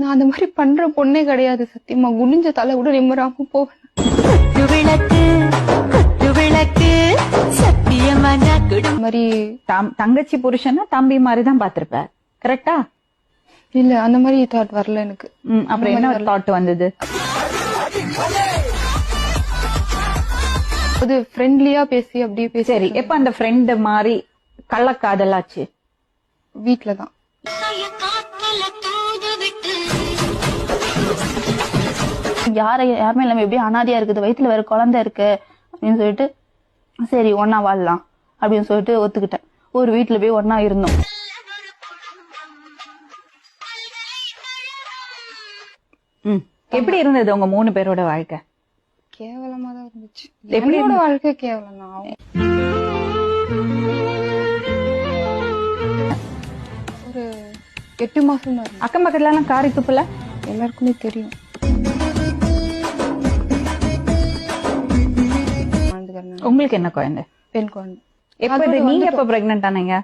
நான் அந்த மாதிரி பண்ற பொண்ணே கிடையாது. சத்தியமா குனிஞ்ச தலை கூட நிம்மராம போவேன். மாதிரி தங்கச்சி புருஷன்னா தம்பி மாதிரிதான் பாத்திருப்ப. கரெக்டா? இல்ல அந்த மாதிரி தாட் வரல எனக்கு. அப்புறம் என்ன ஒரு தாட் வந்தது? அது ஃப்ரெண்ட்லியா பேசி அப்படியே பேசி. சரி, எப்ப அந்த ஃப்ரெண்ட் மாதிரி கள்ளக்காதலாச்சு? வீட்டுலதான். யாருமே இல்லாம எப்படி அனாதையா இருக்குது, வயிற்றுல வேற குழந்தை இருக்கு அப்படின்னு சொல்லிட்டு சரி ஒன்னா வாழலாம் அப்படின்னு சொல்லிட்டு ஒத்துக்கிட்டேன். ஒரு வீட்டுல போய் ஒன்னா இருந்தோம். எப்படி இருந்தது உங்க 3 பேரோட வாழ்க்கை? கேவலமா தான் இருந்துச்சு. எப்படியோட வாழ்க்கை கேவலம் தான். ஒரு 8 மாசம் தான். அக்கம் பக்கத்துல எல்லாம் காரி துப்புல எல்லாருக்குமே தெரியும். உங்களுக்கு என்ன குழந்தை? பெண் குழந்தை. எப்ப நீங்க எப்ப பிரெக்னன்ட் ஆனீங்க?